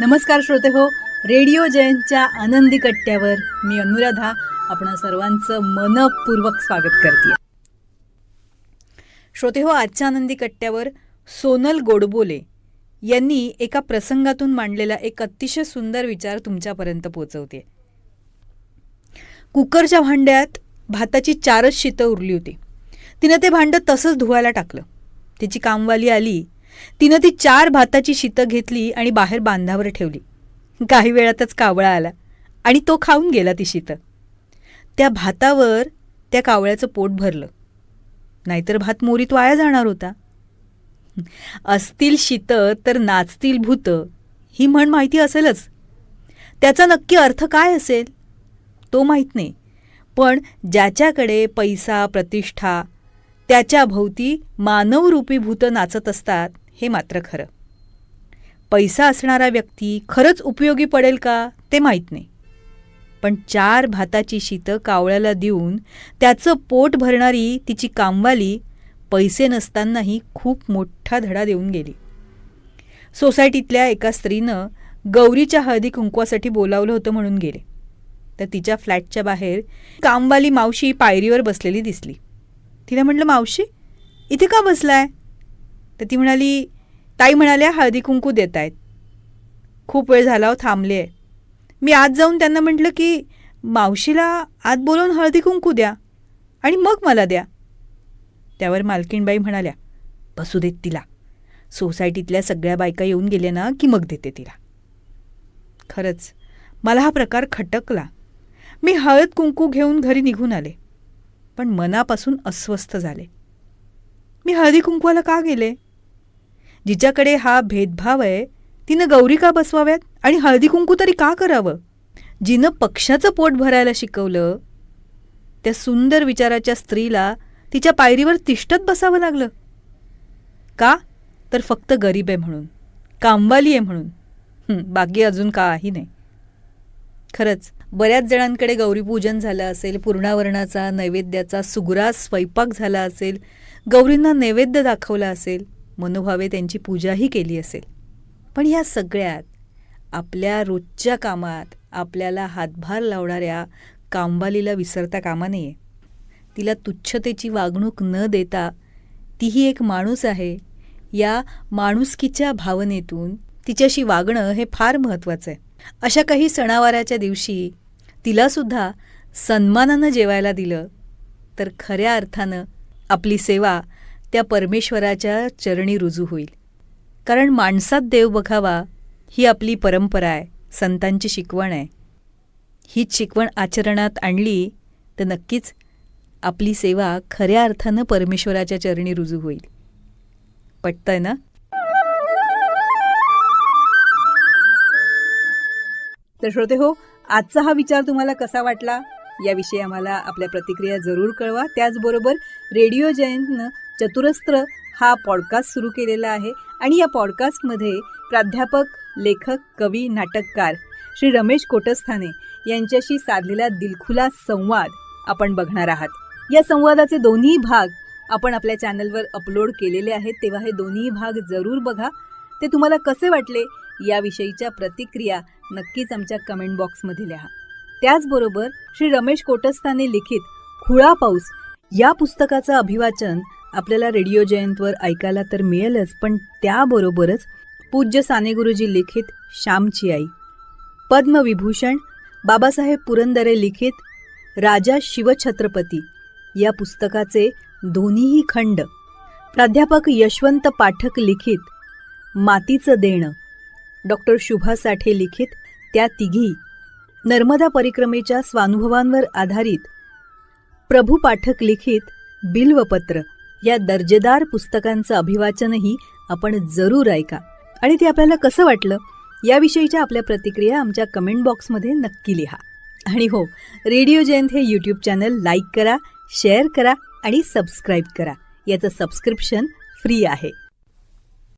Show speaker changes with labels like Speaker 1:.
Speaker 1: नमस्कार श्रोते हो, रेडिओ जयंतच्या आनंदी कट्ट्यावर मी अनुराधा आपण सर्वांचं मनपूर्वक स्वागत करते. श्रोते हो, आजच्या आनंदी कट्ट्यावर सोनल गोडबोले यांनी एका प्रसंगातून मांडलेला एक अतिशय सुंदर विचार तुमच्यापर्यंत पोहोचवते. कुकरच्या भांड्यात भाताची 4च शीतं उरली होती. तिनं ते भांडं तसंच धुवायला टाकलं. तिची कामवाली आली. तिनं ती 4 भाताची शीतं घेतली आणि बाहेर बांधावर ठेवली. काही वेळातच कावळा आला आणि तो खाऊन गेला ती शीतं. त्या भातावर त्या कावळ्याचं पोट भरलं, नाहीतर भात मोरीत वाया जाणार होता. असतील शीतं तर नाचतील भूतं ही म्हण माहिती असेलच. त्याचा नक्की अर्थ काय असेल तो माहीत नाही, पण ज्याच्याकडे पैसा प्रतिष्ठा त्याच्या भोवती मानवरूपी भूतं नाचत असतात हे मात्र खरं. पैसा असणारा व्यक्ती खरंच उपयोगी पडेल का ते माहीत नाही, पण 4 भाताची शीतं कावळ्याला देऊन त्याचं पोट भरणारी तिची कामवाली पैसे नसतानाही खूप मोठा धडा देऊन गेली. सोसायटीतल्या एका स्त्रीनं गौरीच्या हळदी कुंकवासाठी बोलावलं होतं म्हणून गेले, तर तिच्या फ्लॅटच्या बाहेर कामवाली मावशी पायरीवर बसलेली दिसली. तिला म्हटलं, मावशी इथे का बसलाय? तर ती म्हणाली, ताई म्हणाल्या हळदी कुंकू देत आहेत. खूप वेळ झाला थांबले आहे. मी आत जाऊन त्यांना म्हटलं की मावशीला आत बोलवून हळदी कुंकू द्या आणि मग मला द्या. त्यावर मालकीणबाई म्हणाल्या, बसू देत तिला, सोसायटीतल्या सगळ्या बायका येऊन गेल्या ना की मग देते तिला. खरंच मला हा प्रकार खटकला. मी हळद कुंकू घेऊन घरी निघून आले, पण मनापासून अस्वस्थ झाले. मी हळदी कुंकवाला का गेले? जिच्याकडे हा भेदभाव आहे तिनं गौरी का बसवाव्यात आणि हळदी कुंकू तरी का करावं? जिनं पक्षाचं पोट भरायला शिकवलं त्या सुंदर विचाराच्या स्त्रीला तिच्या पायरीवर तिष्ठत बसावं लागलं का? तर फक्त गरीब आहे म्हणून, कामवाली आहे म्हणून. बाकी अजून काही नाही. खरंच बऱ्याच जणांकडे गौरीपूजन झालं असेल, पूर्णावरणाचा नैवेद्याचा सुग्रास स्वयंपाक झाला असेल, गौरींना नैवेद्य दाखवला असेल, मनोभावे त्यांची पूजाही केली असेल, पण ह्या सगळ्यात आपल्या रोजच्या कामात आपल्याला हातभार लावणाऱ्या कामवालीला विसरता कामा नये. तिला तुच्छतेची वागणूक न देता तीही एक माणूस आहे या माणुसकीच्या भावनेतून तिच्याशी वागणं हे फार महत्त्वाचं आहे. अशा काही सणावाराच्या दिवशी तिलासुद्धा सन्मानानं जेवायला दिलं तर खऱ्या अर्थानं आपली सेवा त्या परमेश्वराच्या चरणी रुजू होईल. कारण माणसात देव बघावा ही आपली परंपरा आहे, संतांची शिकवण आहे. हीच शिकवण आचरणात आणली तर नक्कीच आपली सेवा खऱ्या अर्थानं परमेश्वराच्या चरणी रुजू होईल. पटतंय ना? तर श्रोते हो, आजचा हा विचार तुम्हाला कसा वाटला याविषयी आम्हाला आपल्या प्रतिक्रिया जरूर कळवा. त्याचबरोबर रेडिओ जयंतनं चतुरस्त्र हा पॉडकास्ट सुरू केलेला आहे आणि या पॉडकास्टमध्ये प्राध्यापक, लेखक, कवी, नाटककार श्री रमेश कोटस्थाने यांच्याशी साधलेला दिलखुलास संवाद आपण बघणार आहात. या संवादाचे दोन्ही भाग आपण आपल्या चॅनलवर अपलोड केलेले आहेत, तेव्हा हे दोन्ही भाग जरूर बघा. ते तुम्हाला कसे वाटले याविषयीच्या प्रतिक्रिया नक्कीच आमच्या कमेंट बॉक्समध्ये लिहा. त्याचबरोबर श्री रमेश कोटस्थाने लिखित खुळा पाऊस या पुस्तकाचं अभिवाचन आपल्याला रेडिओ जयंतवर ऐकायला तर मिळेलच, पण त्याबरोबरच पूज्य साने गुरुजी लिखित श्यामची आई, पद्मविभूषण बाबासाहेब पुरंदरे लिखित राजा शिवछत्रपती या पुस्तकाचे दोन्हीही खंड, प्राध्यापक यशवंत पाठक लिखित मातीचं देणं, डॉक्टर शुभा साठे लिखित त्या तिघी, नर्मदा परिक्रमेच्या स्वानुभवांवर आधारित प्रभू पाठक लिखित बिल्वपत्र या दर्जेदार पुस्तकांचं अभिवाचनही आपण जरूर ऐका. आणि ते आपल्याला कसं वाटलं याविषयीच्या आपल्या प्रतिक्रिया आमच्या कमेंट बॉक्समध्ये नक्की लिहा. आणि हो, रेडिओ जयंत हे यूट्यूब चॅनल लाईक करा, शेअर करा आणि सबस्क्राईब करा. याचं सबस्क्रिप्शन फ्री आहे.